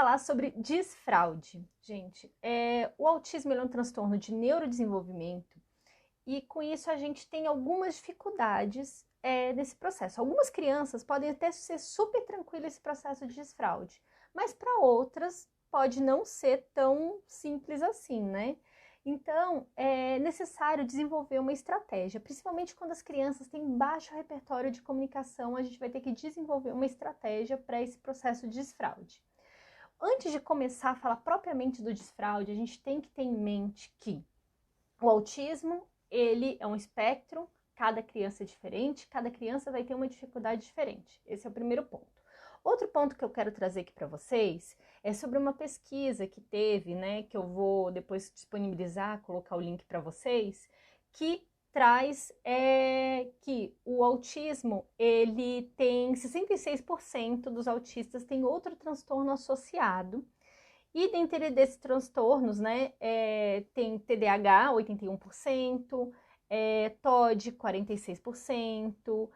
falar sobre desfraude. Gente, o autismo é um transtorno de neurodesenvolvimento e com isso a gente tem algumas dificuldades nesse processo. Algumas crianças podem até ser super tranquilas esse processo de desfraude, mas para outras pode não ser tão simples assim, né? Então, é necessário desenvolver uma estratégia, principalmente quando as crianças têm baixo repertório de comunicação, a gente vai ter que desenvolver uma estratégia para esse processo de desfraude. Antes de começar a falar propriamente do desfraude, a gente tem que ter em mente que o autismo, ele é um espectro, cada criança é diferente, cada criança vai ter uma dificuldade diferente. Esse é o primeiro ponto. Outro ponto que eu quero trazer aqui para vocês é sobre uma pesquisa que teve, né, que eu vou depois disponibilizar, colocar o link para vocês, que traz que o autismo, ele tem 66% dos autistas tem outro transtorno associado. E dentre desses transtornos, né, tem TDAH, 81%, TOD, 46%,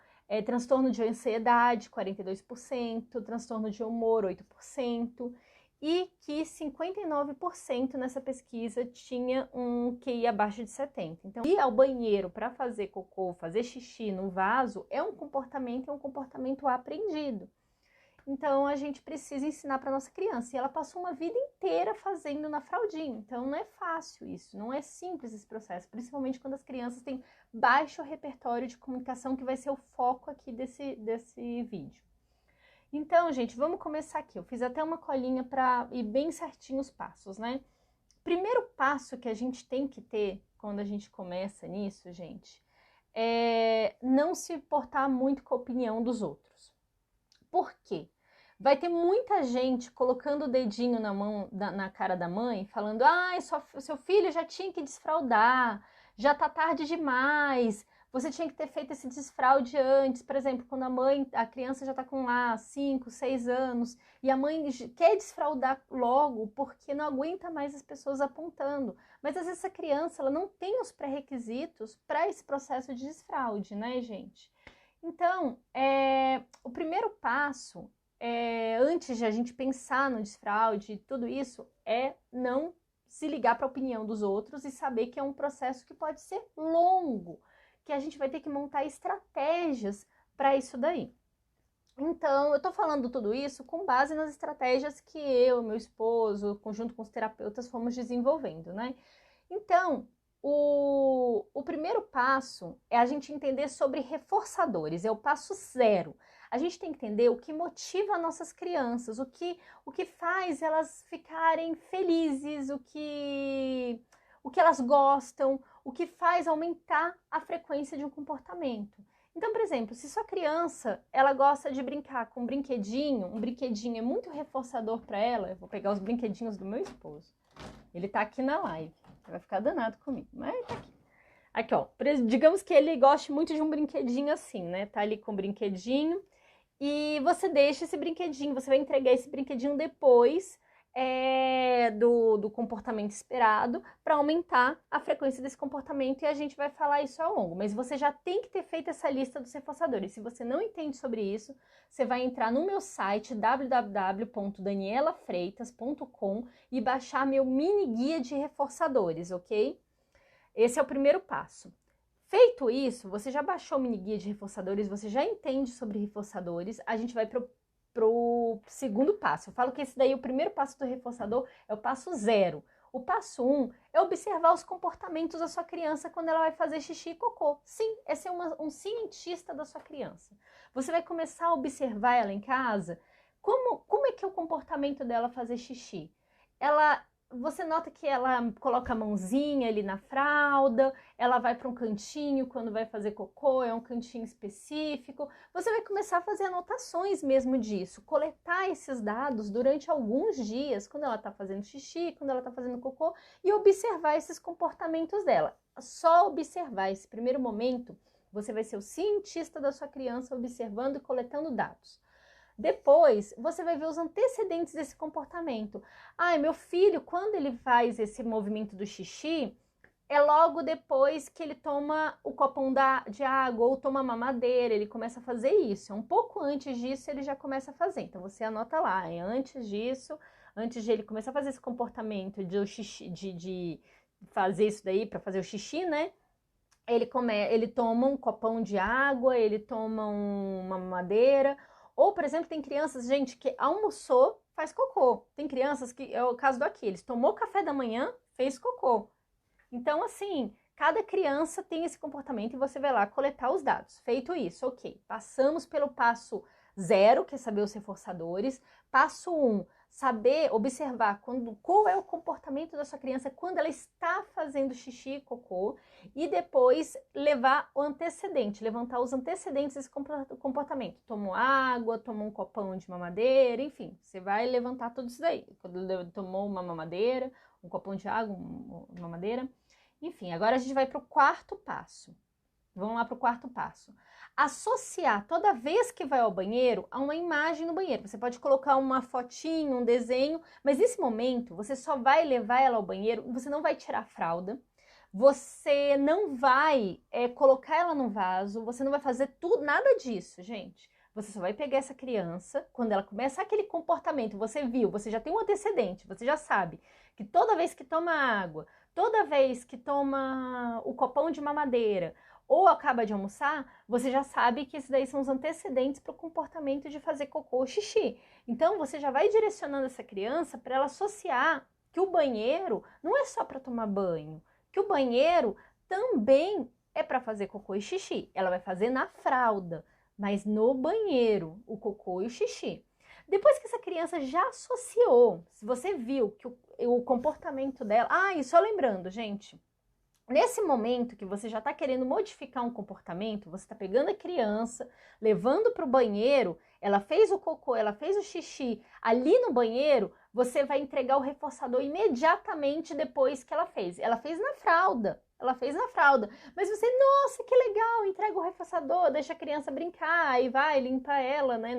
transtorno de ansiedade, 42%, transtorno de humor, 8%, e que 59% nessa pesquisa tinha um QI abaixo de 70. Então, ir ao banheiro para fazer cocô, fazer xixi no vaso é um comportamento aprendido. Então, a gente precisa ensinar para nossa criança. E ela passou uma vida inteira fazendo na fraldinha. Então, não é fácil isso, não é simples esse processo. Principalmente quando as crianças têm baixo repertório de comunicação, que vai ser o foco aqui desse vídeo. Então, gente, vamos começar aqui. Eu fiz até uma colinha para ir bem certinho os passos, né? Primeiro passo que a gente tem que ter quando a gente começa nisso, gente, é não se importar muito com a opinião dos outros. Por quê? Vai ter muita gente colocando o dedinho na cara da mãe, falando: seu filho já tinha que desfraldar, já tá tarde demais, você tinha que ter feito esse desfraude antes. Por exemplo, quando a criança já tá com 5, 6 anos, e a mãe quer desfraldar logo porque não aguenta mais as pessoas apontando. Mas às vezes essa criança ela não tem os pré-requisitos para esse processo de desfraude, né, gente? Então, o primeiro passo, antes de a gente pensar no desfraude e tudo isso, é não se ligar para a opinião dos outros e saber que é um processo que pode ser longo, que a gente vai ter que montar estratégias para isso daí. Então, eu tô falando tudo isso com base nas estratégias que eu, meu esposo, junto com os terapeutas, fomos desenvolvendo, né? Então, o primeiro passo é a gente entender sobre reforçadores, é o passo 0. A gente tem que entender o que motiva nossas crianças, o que faz elas ficarem felizes, o que elas gostam, o que faz aumentar a frequência de um comportamento. Então, por exemplo, se sua criança ela gosta de brincar com um brinquedinho é muito reforçador para ela. Eu vou pegar os brinquedinhos do meu esposo. Ele tá aqui na live. Vai ficar danado comigo, mas tá aqui. Aqui, ó. Digamos que ele goste muito de um brinquedinho assim, né? Tá ali com o brinquedinho e você deixa esse brinquedinho, você vai entregar esse brinquedinho depois do comportamento esperado para aumentar a frequência desse comportamento e a gente vai falar isso ao longo. Mas você já tem que ter feito essa lista dos reforçadores. Se você não entende sobre isso, você vai entrar no meu site www.danielafreitas.com e baixar meu mini guia de reforçadores, ok? Esse é o primeiro passo. Feito isso, você já baixou o mini guia de reforçadores, você já entende sobre reforçadores, a gente vai pro segundo passo. Eu falo que esse daí, o primeiro passo do reforçador, é o passo 0. O passo 1 é observar os comportamentos da sua criança quando ela vai fazer xixi e cocô. Sim, é ser um cientista da sua criança. Você vai começar a observar ela em casa. Como é que é o comportamento dela fazer xixi? Você nota que ela coloca a mãozinha ali na fralda, ela vai para um cantinho quando vai fazer cocô, é um cantinho específico. Você vai começar a fazer anotações mesmo disso, coletar esses dados durante alguns dias, quando ela está fazendo xixi, quando ela está fazendo cocô, e observar esses comportamentos dela. Só observar esse primeiro momento, você vai ser o cientista da sua criança observando e coletando dados. Depois, você vai ver os antecedentes desse comportamento. Meu filho, quando ele faz esse movimento do xixi, é logo depois que ele toma o copão de água ou toma a mamadeira, ele começa a fazer isso. Um pouco antes disso, ele já começa a fazer. Então, você anota lá, antes disso, antes de ele começar a fazer esse comportamento de fazer isso daí para fazer o xixi, né? Ele toma um copão de água, ele toma uma mamadeira. Ou, por exemplo, tem crianças, gente, que almoçou, faz cocô. Tem crianças que, é o caso do Aquiles, tomou café da manhã, fez cocô. Então, assim, cada criança tem esse comportamento e você vai lá coletar os dados. Feito isso, ok. Passamos pelo passo 0, que é saber os reforçadores. Passo 1, saber, observar qual é o comportamento da sua criança quando ela está fazendo xixi e cocô. E depois levar o antecedente, levantar os antecedentes desse comportamento. Tomou água, tomou um copão de mamadeira, enfim. Você vai levantar tudo isso daí. Quando tomou uma mamadeira, um copão de água, uma mamadeira. Enfim, agora a gente vai para o quarto passo. Vamos lá para o quarto passo. Associar toda vez que vai ao banheiro a uma imagem no banheiro. Você pode colocar uma fotinho, um desenho, mas nesse momento você só vai levar ela ao banheiro, você não vai tirar a fralda, você não vai colocar ela no vaso, você não vai fazer tudo, nada disso, gente. Você só vai pegar essa criança, quando ela começa aquele comportamento, você viu, você já tem um antecedente, você já sabe que toda vez que toma água, toda vez que toma o copão de mamadeira ou acaba de almoçar, você já sabe que esses daí são os antecedentes para o comportamento de fazer cocô ou xixi. Então, você já vai direcionando essa criança para ela associar que o banheiro não é só para tomar banho, que o banheiro também é para fazer cocô e xixi. Ela vai fazer na fralda, mas no banheiro, o cocô e o xixi. Depois que essa criança já associou, se você viu que o comportamento dela... Ah, e só lembrando, gente, nesse momento que você já está querendo modificar um comportamento, você está pegando a criança, levando para o banheiro, ela fez o cocô, ela fez o xixi ali no banheiro, você vai entregar o reforçador imediatamente depois que ela fez. Ela fez na fralda, mas você, nossa, que legal, entrega o reforçador, deixa a criança brincar e vai, limpa ela, né?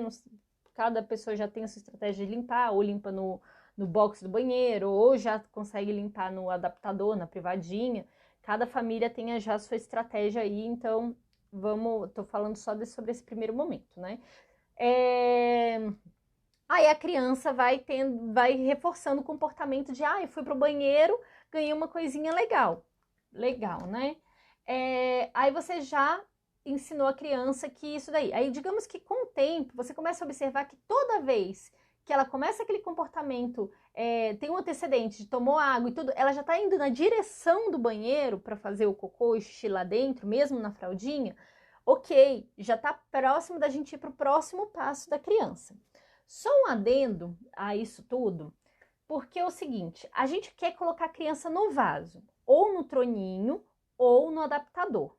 Cada pessoa já tem a sua estratégia de limpar, ou limpa no box do banheiro, ou já consegue limpar no adaptador, na privadinha. Cada família tem já a sua estratégia aí, então tô falando só sobre esse primeiro momento, né? Aí a criança vai reforçando o comportamento de, eu fui pro banheiro, ganhei uma coisinha legal, né? Aí você já ensinou a criança que isso daí. Aí digamos que com o tempo você começa a observar que toda vez que ela começa aquele comportamento, tem um antecedente, tomou água e tudo, ela já tá indo na direção do banheiro para fazer o cocô e xixi lá dentro, mesmo na fraldinha, ok, já tá próximo da gente ir pro próximo passo da criança. Só um adendo a isso tudo, porque é o seguinte, a gente quer colocar a criança no vaso, ou no troninho, ou no adaptador.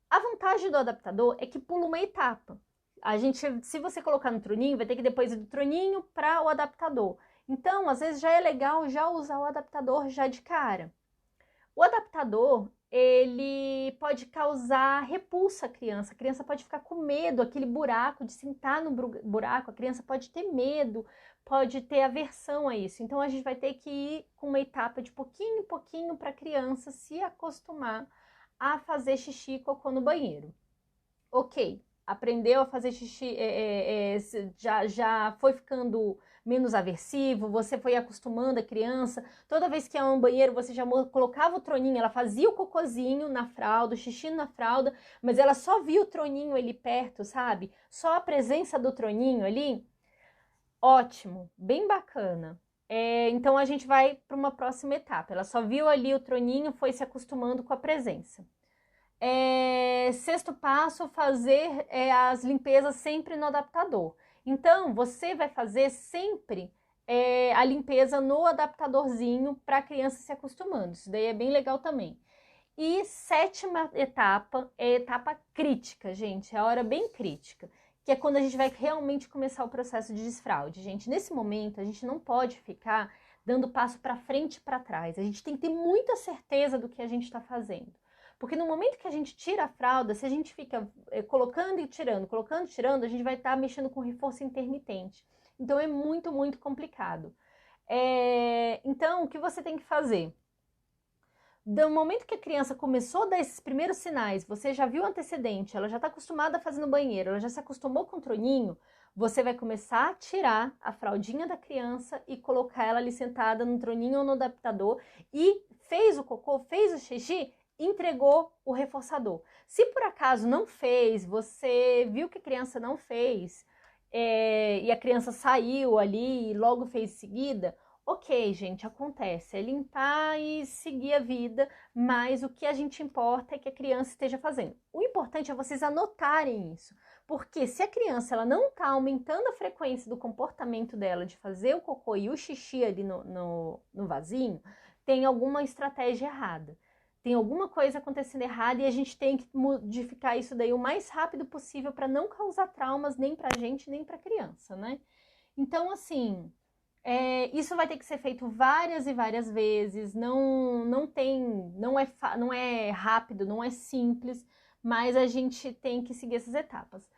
A vantagem do adaptador é que pula uma etapa. Se você colocar no troninho, vai ter que depois ir do troninho para o adaptador. Então, às vezes já é legal já usar o adaptador já de cara. O adaptador, ele pode causar repulsa à criança. A criança pode ficar com medo, aquele buraco, de sentar no buraco. A criança pode ter medo, pode ter aversão a isso. Então, a gente vai ter que ir com uma etapa de pouquinho em pouquinho para a criança se acostumar a fazer xixi e cocô no banheiro. Ok, aprendeu a fazer xixi, já foi ficando menos aversivo, você foi acostumando a criança, toda vez que ia um banheiro você já colocava o troninho, ela fazia o cocôzinho na fralda, o xixi na fralda, mas ela só via o troninho ali perto, sabe? Só a presença do troninho ali, ótimo, bem bacana. Então a gente vai para uma próxima etapa, ela só viu ali o troninho, foi se acostumando com a presença. Sexto passo, fazer as limpezas sempre no adaptador. Então, você vai fazer sempre a limpeza no adaptadorzinho para a criança se acostumando. Isso daí é bem legal também. E sétima etapa é a etapa crítica, gente. É a hora bem crítica, que é quando a gente vai realmente começar o processo de desfraude. Gente, nesse momento, a gente não pode ficar dando passo para frente e para trás. A gente tem que ter muita certeza do que a gente está fazendo. Porque no momento que a gente tira a fralda, se a gente fica colocando e tirando, a gente vai estar mexendo com reforço intermitente. Então é muito, muito complicado. Então, o que você tem que fazer? Do momento que a criança começou a dar esses primeiros sinais, você já viu o antecedente, ela já está acostumada a fazer no banheiro, ela já se acostumou com o troninho, Você vai começar a tirar a fraldinha da criança e colocar ela ali sentada no troninho ou no adaptador e fez o cocô, fez o xixi, entregou o reforçador. Se por acaso não fez, você viu que a criança não fez e a criança saiu ali e logo fez em seguida, ok, gente, acontece, é limpar e seguir a vida, mas o que a gente importa é que a criança esteja fazendo. O importante é vocês anotarem isso, porque se a criança ela não está aumentando a frequência do comportamento dela de fazer o cocô e o xixi ali no vasinho, tem alguma estratégia errada. Tem alguma coisa acontecendo errada e a gente tem que modificar isso daí o mais rápido possível para não causar traumas nem para a gente nem para a criança, né? Então, assim, isso vai ter que ser feito várias e várias vezes, não é rápido, não é simples, mas a gente tem que seguir essas etapas.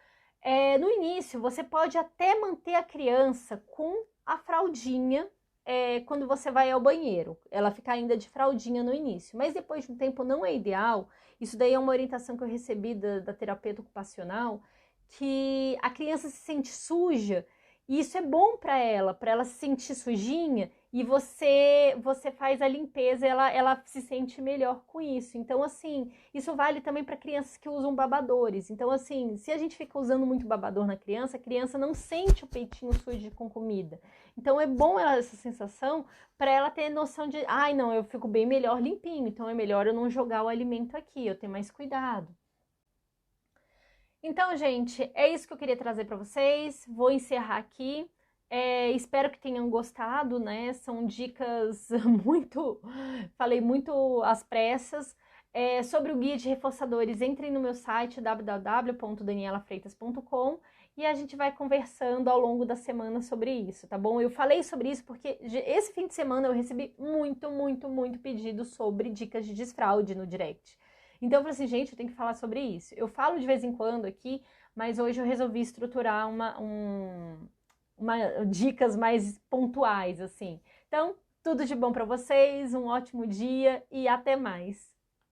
No início, você pode até manter a criança com a fraldinha quando você vai ao banheiro. Ela fica ainda de fraldinha no início, mas depois de um tempo não é ideal. Isso daí é uma orientação que eu recebi da terapeuta ocupacional, que a criança se sente suja e isso é bom para ela se sentir sujinha e você faz a limpeza, ela se sente melhor com isso. Então, assim, isso vale também para crianças que usam babadores. Então, assim, se a gente fica usando muito babador na criança, a criança não sente o peitinho sujo com comida. Então, é bom essa sensação para ela ter noção de, ai, não, eu fico bem melhor limpinho, então é melhor eu não jogar o alimento aqui, eu ter mais cuidado. Então, gente, é isso que eu queria trazer para vocês. Vou encerrar aqui. Espero que tenham gostado, né? São dicas muito... Falei muito às pressas. Sobre o guia de reforçadores, entrem no meu site www.danielafreitas.com e a gente vai conversando ao longo da semana sobre isso, tá bom? Eu falei sobre isso porque esse fim de semana eu recebi muito pedido sobre dicas de desfraude no direct. Então eu falei assim, gente, eu tenho que falar sobre isso. Eu falo de vez em quando aqui, mas hoje eu resolvi estruturar dicas mais pontuais, assim. Então, tudo de bom para vocês, um ótimo dia e até mais!